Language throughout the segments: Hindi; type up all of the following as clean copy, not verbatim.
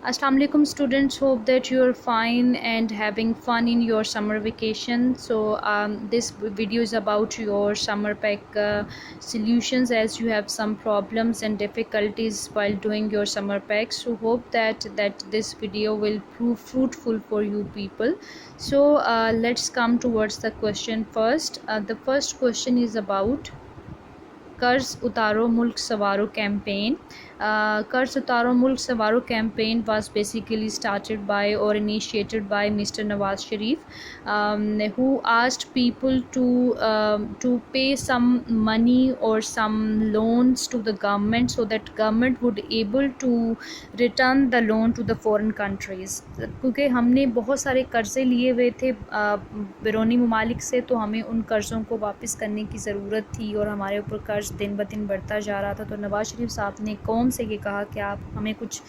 Assalamu alaikum students, hope that you are fine and having fun in your summer vacation. This video is about your summer pack solutions, as you have some problems and difficulties while doing your summer pack. So hope that this video will prove fruitful for you people. Let's come towards the question first. The first question is about Qarz Utaro Mulk Sanwaro campaign. Qarz Utaro Mulk Sanwaro campaign was basically started by or initiated by Mr. Nawaz Sharif, who asked people to pay some money or some loans to the government, so that government would able to return the loan to the foreign countries. क्योंकि हमने बहुत सारे कर्ज़े लिए हुए थे बैरूनी ममालिक से, तो हमें उन कर्ज़ों को वापस करने की ज़रूरत थी और हमारे ऊपर कर्ज़ दिन ब दिन बढ़ता जा रहा था। तो नवाज़ शरीफ साहब ने कौम से ये कहा कि आप हमें कुछ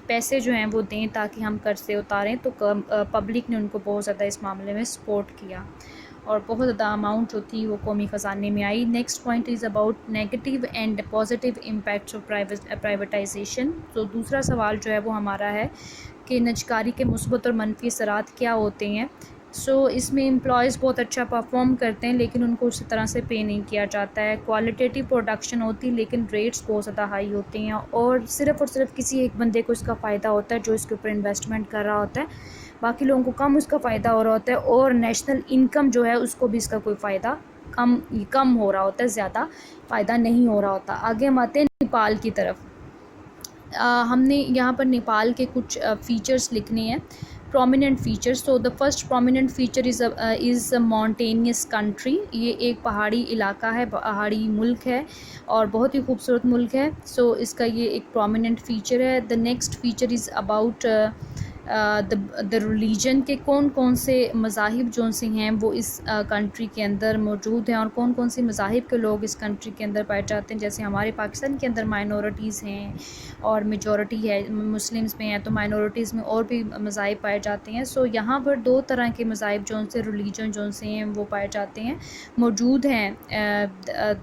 पैसे जो हैं वो दें ताकि हम कर्ज़ से उतारें। तो पब्लिक ने उनको बहुत ज़्यादा इस मामले में सपोर्ट किया और बहुत ज़्यादा अमाउंट जो थी वो कौमी ख़जाने में आई। Next point is about negative and positive impacts of privatization. तो दूसरा सवाल जो है वो हमारा है कि निजकारी के मुस्बत और मनफी असरात क्या होते हैं। इसमें एम्प्लॉयज़ बहुत अच्छा परफॉर्म करते हैं लेकिन उनको उसी तरह से पे नहीं किया जाता है। क्वालिटेटिव प्रोडक्शन होती है लेकिन रेट्स बहुत ज़्यादा हाई होते हैं और सिर्फ किसी एक बंदे को इसका फ़ायदा होता है जो इसके ऊपर इन्वेस्टमेंट कर रहा होता है, बाकी लोगों को कम उसका फ़ायदा हो रहा होता है और नेशनल इनकम जो है उसको भी इसका कोई फ़ायदा कम हो रहा होता है, ज़्यादा फ़ायदा नहीं हो रहा होता। आगे हम आते हैं नेपाल की तरफ। हमने यहाँ पर नेपाल के कुछ फ़ीचर्स लिखने हैं, प्रोमिनेंट फीचर्स। तो the first prominent feature is a mountainous country. ये एक पहाड़ी इलाका है, पहाड़ी मुल्क है और बहुत ही खूबसूरत मुल्क है। इसका ये एक प्रोमिनेंट फ़ीचर है। The next feature is about the religion के कौन कौन से मज़ाहिब जो से हैं वो इस कंट्री के अंदर मौजूद हैं और कौन कौन से मज़ाहिब के लोग इस कंट्री के अंदर पाए जाते हैं। जैसे हमारे पाकिस्तान के अंदर माइनॉरिटीज़ हैं और मेजॉरिटी है मुस्लिम्स में है, तो माइनॉरिटीज़ में और भी मज़ाहिब पाए जाते हैं। यहाँ पर दो तरह के मज़ाहिब जो से रिलीजन जो से हैं वो पाए जाते हैं, मौजूद हैं।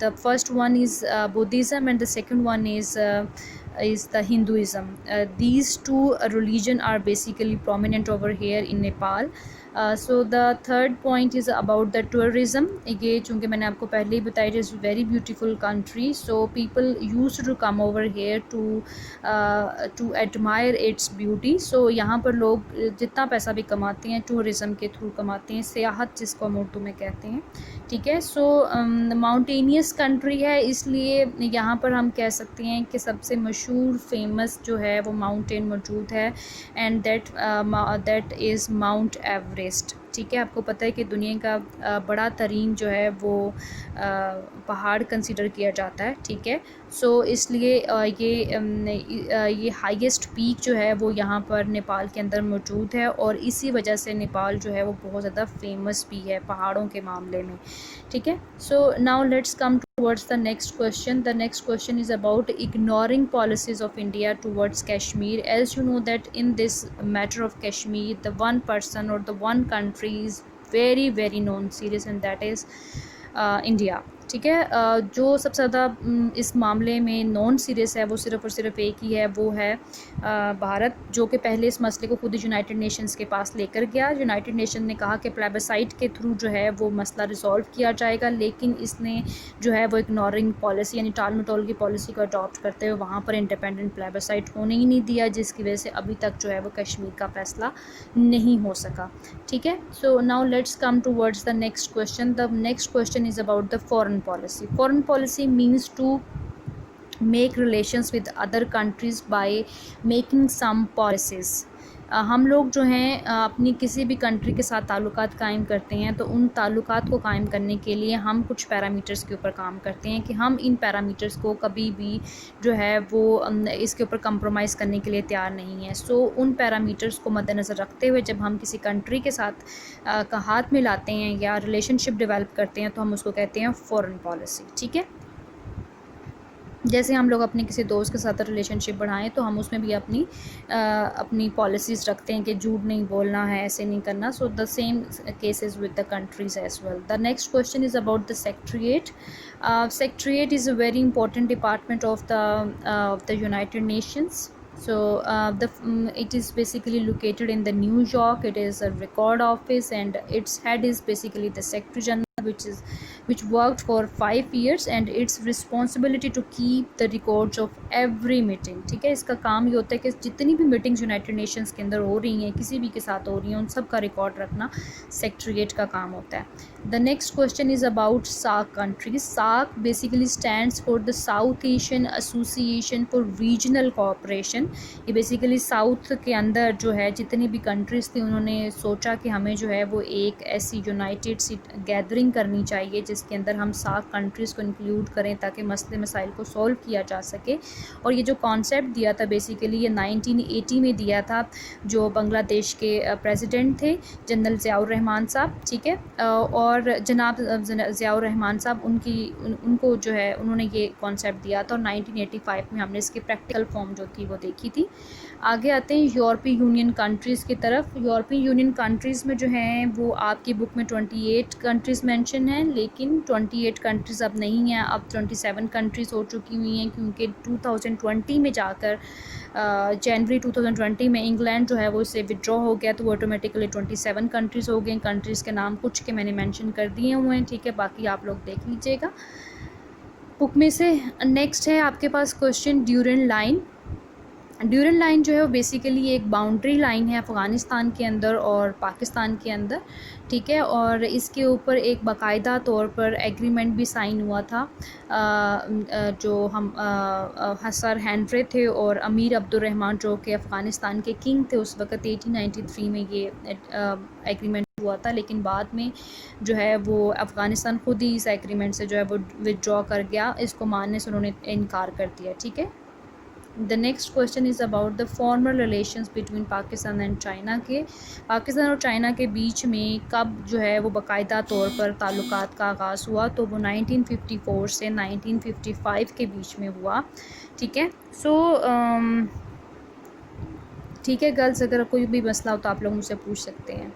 The first one is Buddhism and the second one is the Hinduism. These two religion are basically prominent over here in Nepal. The third point is about the tourism. ये चूँकि मैंने आपको पहले ही बताया, it is very beautiful country, so people used to come over here to admire its beauty. यहाँ पर लोग जितना पैसा भी कमाते हैं टूरिज़म के थ्रू कमाते हैं, सियाहत जिसको हम उर्दू में कहते हैं, ठीक है। माउंटेनियस कंट्री है, इसलिए यहाँ पर हम कह सकते हैं कि सबसे मशहूर फेमस जो है वो माउंटेन मौजूद है and that is mount Everest, ठीक है। आपको पता है कि दुनिया का बड़ा तरीन जो है वो पहाड़ कंसीडर किया जाता है, ठीक है। इसलिए ये हाईएस्ट पीक जो है वो यहाँ पर नेपाल के अंदर मौजूद है और इसी वजह से नेपाल जो है वो बहुत ज़्यादा फेमस भी है पहाड़ों के मामले में, ठीक है। Now let's come towards the next question. The next question is about ignoring policies of India towards Kashmir. As you know that in this matter of Kashmir, the one person or the one country is very non-serious and that is India, ठीक है। जो सबसे ज़्यादा इस मामले में नॉन सीरियस है वो सिर्फ़ और सिर्फ एक ही है, वो है भारत, जो कि पहले इस मसले को खुद यूनाइटेड नेशंस के पास लेकर गया। यूनाइटेड नेशन ने कहा कि प्लेबसाइट के थ्रू जो है वो मसला रिजॉल्व किया जाएगा, लेकिन इसने जो है वो इग्नोरिंग पॉलिसी यानी टाल मटोल की पॉलिसी को अडॉप्ट करते हुए वहाँ पर इंडिपेंडेंट प्लेबसाइट होने ही नहीं दिया, जिसकी वजह से अभी तक जो है वो कश्मीर का फ़ैसला नहीं हो सका, ठीक है। Now let's come towards the next question. The next question is about the foreign policy. Foreign policy means to make relations with other countries by making some policies. हम लोग जो हैं अपनी किसी भी कंट्री के साथ ताल्लुकात कायम करते हैं, तो उन ताल्लुकात को कायम करने के लिए हम कुछ पैरामीटर्स के ऊपर काम करते हैं कि हम इन पैरामीटर्स को कभी भी जो है वो इसके ऊपर कंप्रोमाइज़ करने के लिए तैयार नहीं है। उन पैरामीटर्स को मद्देनज़र रखते हुए जब हम किसी कंट्री के साथ का हाथ मिलाते हैं या रिलेशनशिप डेवलप करते हैं तो हम उसको कहते हैं फॉरेन पॉलिसी, ठीक है। जैसे हम लोग अपने किसी दोस्त के साथ रिलेशनशिप बढ़ाएं तो हम उसमें भी अपनी पॉलिसीज़ रखते हैं कि झूठ नहीं बोलना है, ऐसे नहीं करना। The same cases with the countries as well. The next question is about the secretariat. Secretariat is a very important department of the United Nations. So it is basically located in the New York. It is a record office, and its head is basically the Secretary General, which worked for 5 years, and its responsibility to keep the records of every meeting. ठीक है, इसका काम ये होता है कि जितनी भी मीटिंग्स यूनाइटेड नेशंस के अंदर हो रही हैं, किसी भी के साथ हो रही हैं, उन सब का रिकॉर्ड रखना सेक्रेटरीट का काम होता है. The next question is about SAARC countries. SAARC basically stands for the South Asian Association for Regional Cooperation. ये बेसिकली साउथ के अंदर जो है जितनी भी कंट्रीज़ थी, उन्होंने सोचा कि हमें जो है वो एक ऐसी यूनाइटेड सी गैदरिंग करनी चाहिए जिसके अंदर हम SAARC कंट्रीज़ को इंक्लूड करें ताकि मसले मसाइल को सॉल्व किया जा सके. और ये जो कॉन्सेप्ट दिया था बेसिकली ये 1980 में दिया था, जो बांग्लादेश के प्रेसिडेंट थे जनरल ज़ियाउर रहमान साहब. ठीक है, और जनाब ज़ियाउर रहमान साहब उनको जो है उन्होंने ये कॉन्सेप्ट दिया था, और 1985 में हमने इसकी प्रैक्टिकल फॉर्म जो थी वो देखी थी. आगे आते हैं यूरोपीय यूनियन कंट्रीज़ की तरफ. यूरोपीय यूनियन कंट्रीज़ में जो हैं वो आपकी बुक में 28 कंट्रीज़ मेंशन हैं, लेकिन 28 कंट्रीज़ अब नहीं हैं, अब 27 कंट्रीज़ हो चुकी हुई हैं, क्योंकि 2020 में जाकर जनवरी 2020 में इंग्लैंड जो है वो इससे विड्रॉ हो गया, तो वो ऑटोमेटिकली 27 कंट्रीज़ हो गए. कंट्रीज़ के नाम कुछ के मैंने मेंशन कर दिए हुए हैं. ठीक है, बाकी आप लोग देख लीजिएगा बुक में से. नेक्स्ट है आपके पास question Durand line. Durand line जो है वो बेसिकली एक बाउंड्री लाइन है अफ़गानिस्तान के अंदर और पाकिस्तान के अंदर. ठीक है, और इसके ऊपर एक बाकायदा तौर पर एग्रीमेंट भी साइन हुआ था. जो हम सर हेनरी थे और अमीर अब्दुर्रहमान जो कि अफ़गानिस्तान के किंग थे उस वक़्त, 1893 में ये एग्रीमेंट हुआ था, लेकिन बाद में जो है वो अफ़गानिस्तान खुद ही इस एग्रीमेंट से जो है वो विदड्रॉ कर गया, इसको मानने से उन्होंने इनकार कर दिया. ठीक है. The next question is about the formal relations between Pakistan and China. के पाकिस्तान और चाइना के बीच में कब जो है वो बाकायदा तौर पर ताल्लुकात का आगाज़ हुआ, तो वो 1954 से 1955 के बीच में हुआ. ठीक है. सो ठीक है गर्ल्स, अगर कोई भी मसला हो तो आप लोग मुझसे पूछ सकते हैं.